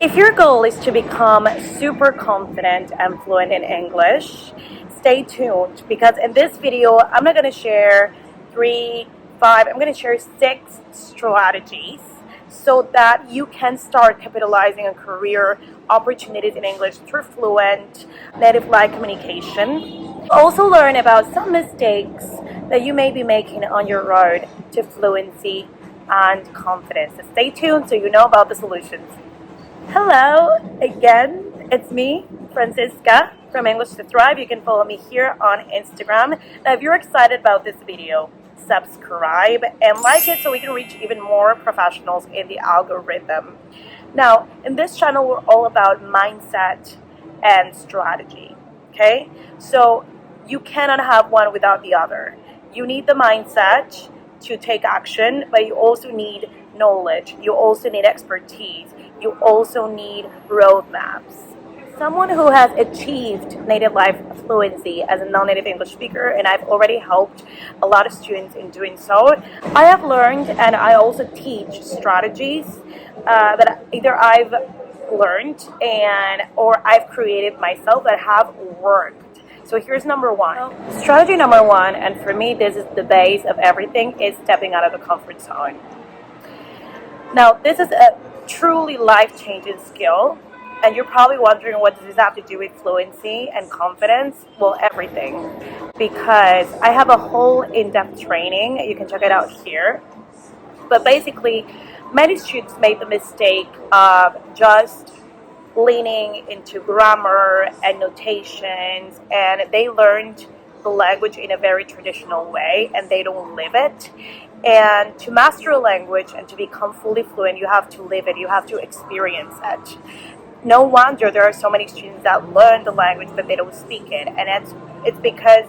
If your goal is to become super confident and fluent in English, stay tuned because in this video, I'm not going to share I'm going to share 6 strategies so that you can start capitalizing on career opportunities in English through fluent native-like communication. Also learn about some mistakes that you may be making on your road to fluency and confidence. So stay tuned so you know about the solutions. Hello again, it's me, Francisca from English to Thrive. You can follow me here on Instagram. Now, if you're excited about this video, subscribe and like it so we can reach even more professionals in the algorithm. Now, in this channel, we're all about mindset and strategy, okay? So you cannot have one without the other. You need the mindset to take action, but you also need knowledge. You also need expertise. You also need roadmaps. Someone who has achieved native life fluency as a non-native English speaker, and I've already helped a lot of students in doing so, I have learned and I also teach strategies that either I've learned or I've created myself that have worked. So here's number 1. Strategy number 1, and for me this is the base of everything, is stepping out of the comfort zone. Now, this is a truly life-changing skill, and you're probably wondering, what does this have to do with fluency and confidence? Well, everything, because I have a whole in-depth training. You can check it out here. But basically, many students made the mistake of just leaning into grammar and notations, and they learned the language in a very traditional way and they don't live it. And to master a language and to become fully fluent, you have to live it, you have to experience it. No wonder there are so many students that learn the language but they don't speak it, and it's because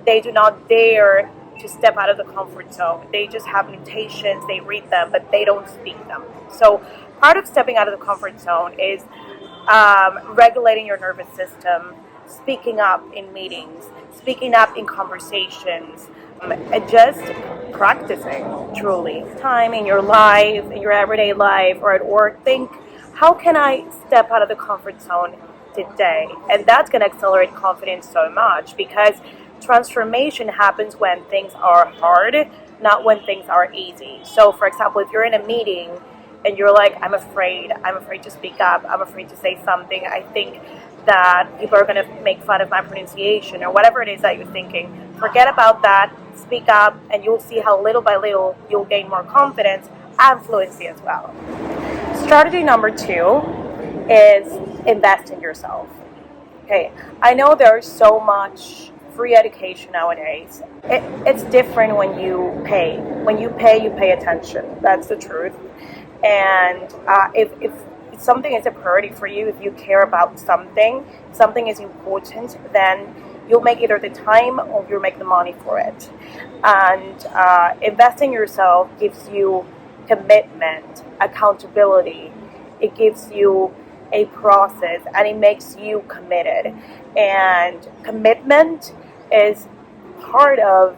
they do not dare to step out of the comfort zone. They just have notations, they read them, but they don't speak them. So part of stepping out of the comfort zone is regulating your nervous system, speaking up in meetings, speaking up in conversations, and just practicing truly. Time in your life, in your everyday life or at work, think, how can I step out of the comfort zone today? And that's going to accelerate confidence so much, because transformation happens when things are hard, not when things are easy. So for example, if you're in a meeting and you're like, I'm afraid to speak up, I'm afraid to say something, I think that people are going to make fun of my pronunciation, or whatever it is that you're thinking, forget about that, speak up, and you'll see how little by little you'll gain more confidence and fluency as well. Strategy number 2 is invest in yourself. Okay, I know there's so much free education nowadays. It's different when you pay. When you pay attention. That's the truth. And if something is a priority for you, if you care about something is important, then you'll make either the time or you'll make the money for it. And investing in yourself gives you commitment, accountability. It gives you a process, and it makes you committed. And commitment is part of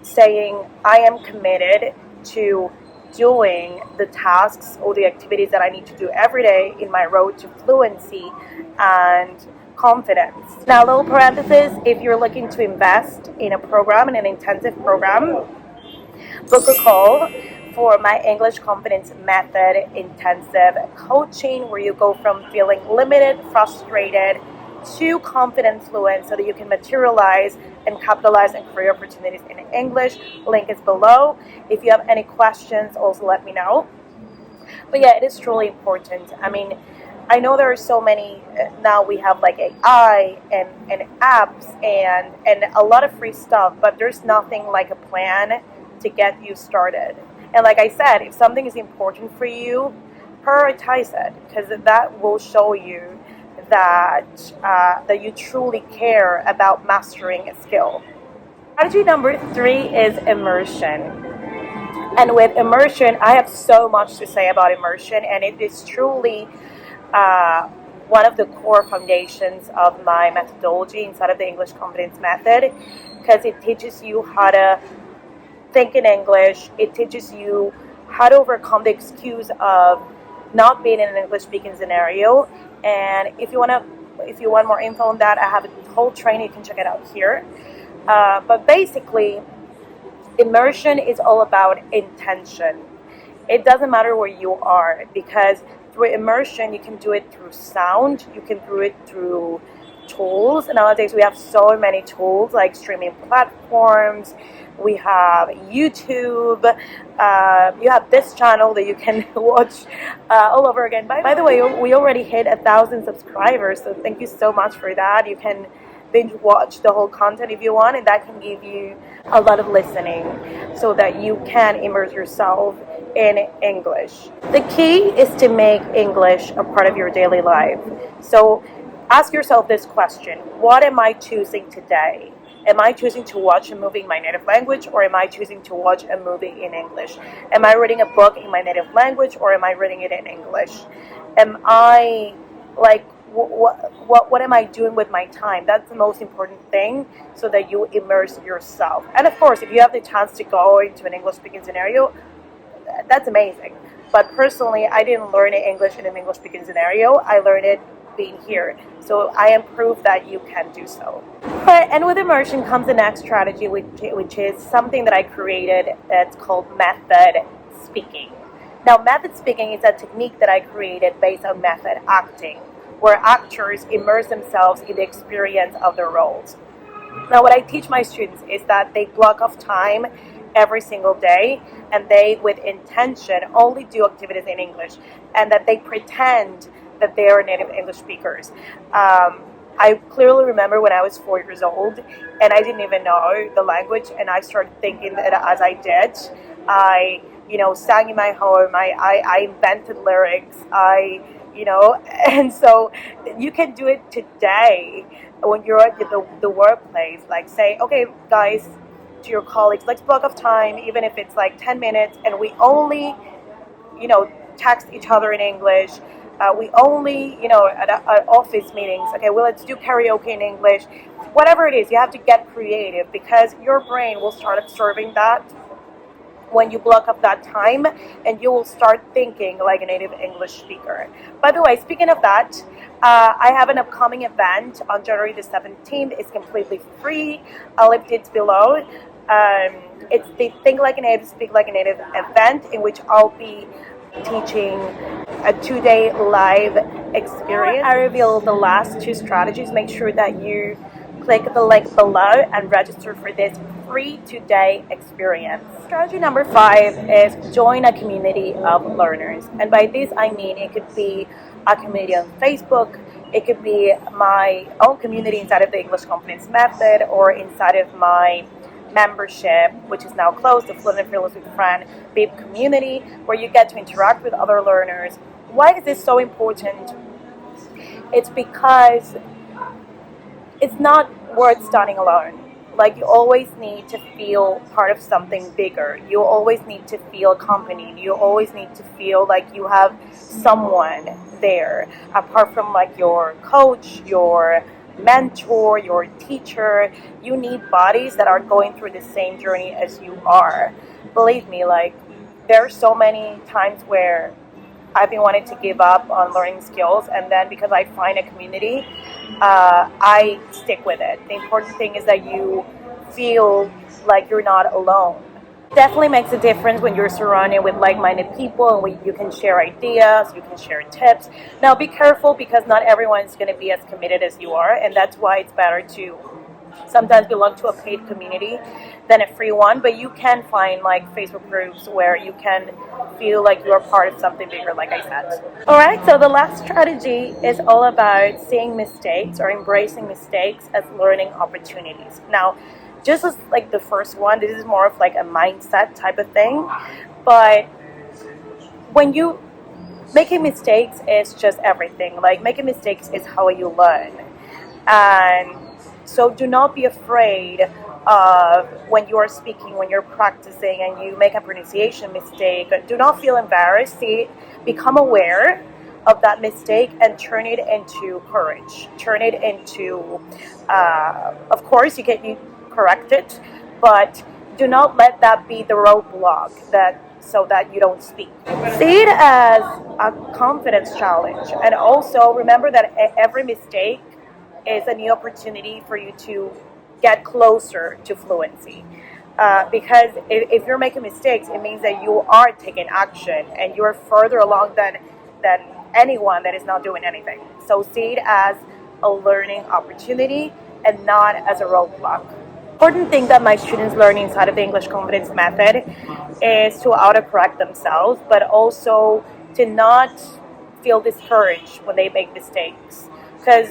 saying, I am committed to doing the tasks or the activities that I need to do every day in my road to fluency and confidence. Now, little parenthesis, if you're looking to invest in a program, in an intensive program, book a call for my English Confidence Method intensive coaching, where you go from feeling limited, frustrated, to confident, fluent, so that you can materialize and capitalize on career opportunities in English. Link is below. If you have any questions, also let me know. But yeah, it is truly important. I mean, I know there are so many, now we have like AI and apps and a lot of free stuff, but there's nothing like a plan to get you started. And like I said, if something is important for you, prioritize it, because that will show you that you truly care about mastering a skill. Strategy number 3 is immersion. And with immersion, I have so much to say about immersion, and it is truly one of the core foundations of my methodology inside of the English Confidence Method, because it teaches you how to think in English. It teaches you how to overcome the excuse of not being in an English speaking scenario. And if you want more info on that, I have a whole training. You can check it out here. But basically, immersion is all about intention. It doesn't matter where you are, because through immersion you can do it through sound, you can do it through tools. Nowadays we have so many tools like streaming platforms, we have YouTube, you have this channel that you can watch all over again. By the way, we already hit 1,000 subscribers, so thank you so much for that. You can binge watch the whole content if you want, and that can give you a lot of listening so that you can immerse yourself in English. The key is to make English a part of your daily life. So ask yourself this question: what am I choosing today? Am I choosing to watch a movie in my native language, or am I choosing to watch a movie in English? Am I reading a book in my native language, or am I reading it in English? Am I like what am I doing with my time? That's the most important thing, so that you immerse yourself. And of course, if you have the chance to go into an English speaking scenario, that's amazing. But personally, I didn't learn English in an English speaking scenario. I learned it being here. So I am proof that you can do so. But, and with immersion comes the next strategy, which is something that I created that's called method speaking. Now, method speaking is a technique that I created based on method acting, where actors immerse themselves in the experience of their roles. Now, what I teach my students is that they block off time every single day, and they, with intention, only do activities in English, and that they pretend that they are native English speakers. I clearly remember when I was 4 years old, and I didn't even know the language, and I started thinking that as I did, I sang in my home, I invented lyrics, and so you can do it today when you're at the workplace. Like, say, okay, guys, to your colleagues, let's block off time, even if it's like 10 minutes, and we only, text each other in English. We only, at office meetings, okay, well, let's do karaoke in English. Whatever it is, you have to get creative, because your brain will start absorbing that when you block up that time, and you will start thinking like a native English speaker. By the way, speaking of that, I have an upcoming event on January the 17th. It's completely free. I'll leave it below. It's the Think Like a Native, Speak Like a Native event, in which I'll be teaching a 2-day live experience. I reveal the last 2 strategies. Make sure that you click the link below and register for this free 2-day experience. Strategy number 5 is join a community of learners. And by this I mean it could be a community on Facebook, it could be my own community inside of the English Confidence Method, or inside of my membership, which is now closed, the Fluent and Fearless with a Friend VIP community, where you get to interact with other learners. Why is this so important? It's because it's not worth standing alone. Like, you always need to feel part of something bigger. You always need to feel accompanied. You always need to feel like you have someone there, apart from like your coach, your mentor, your teacher. You need bodies that are going through the same journey as you are. Believe me, like, there are so many times where I've been wanting to give up on learning skills, and then because I find a community, I stick with it. The important thing is that you feel like you're not alone. Definitely makes a difference when you're surrounded with like-minded people, and when you can share ideas, you can share tips. Now, be careful, because not everyone is going to be as committed as you are, and that's why it's better to sometimes belong to a paid community than a free one. But you can find like Facebook groups where you can feel like you're part of something bigger, like I said. Alright, so the last strategy is all about seeing mistakes, or embracing mistakes as learning opportunities. Now, just as like the first one, this is more of like a mindset type of thing. But when you making mistakes is just everything. Like, making mistakes is how you learn. And so do not be afraid of when you are speaking, when you're practicing, and you make a pronunciation mistake. Do not feel embarrassed. Become aware of that mistake and turn it into courage. Turn it into, of course, you correct it, but do not let that be the roadblock that so that you don't speak. See it as a confidence challenge, and also remember that every mistake is a new opportunity for you to get closer to fluency. Because if you're making mistakes, it means that you are taking action and you're further along than anyone that is not doing anything. So see it as a learning opportunity and not as a roadblock. Important thing that my students learn inside of the English Confidence Method is to autocorrect themselves, but also to not feel discouraged when they make mistakes. Because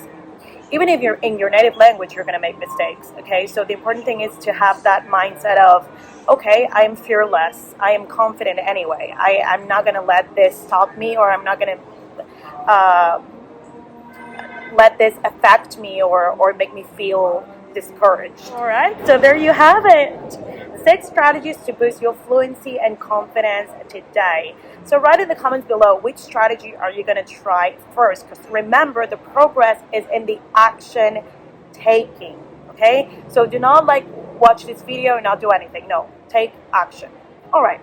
even if you're in your native language, you're going to make mistakes, okay? So the important thing is to have that mindset of, okay, I am fearless. I am confident anyway. I'm not going to let this stop me, or I'm not going to let this affect me or make me feel discouraged. All right, so there you have it. 6 strategies to boost your fluency and confidence today. So write in the comments below, which strategy are you going to try first? Because remember, the progress is in the action taking, okay? So do not watch this video and not do anything. No, take action. All right.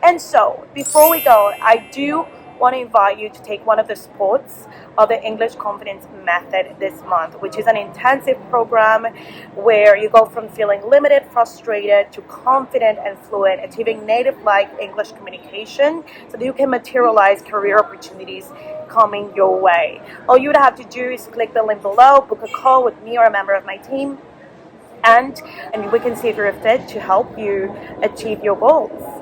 And so before we go, I do want to invite you to take one of the sports of the English Confidence Method this month, which is an intensive program where you go from feeling limited, frustrated, to confident and fluent, achieving native-like English communication so that you can materialize career opportunities coming your way. All you would have to do is click the link below, book a call with me or a member of my team, and we can see if you're a fit to help you achieve your goals.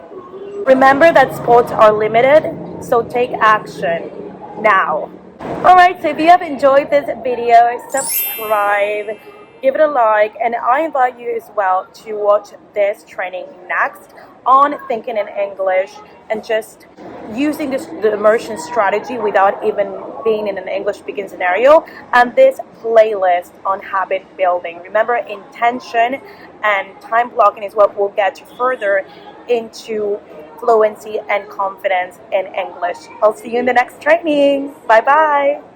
Remember that sports are limited, so take action now. Alright, so if you have enjoyed this video, subscribe, give it a like, and I invite you as well to watch this training next on Thinking in English and just using the immersion strategy without even being in an English speaking scenario, and this playlist on habit building. Remember, intention and time blocking is what will get you further into fluency and confidence in English. I'll see you in the next training. Bye bye.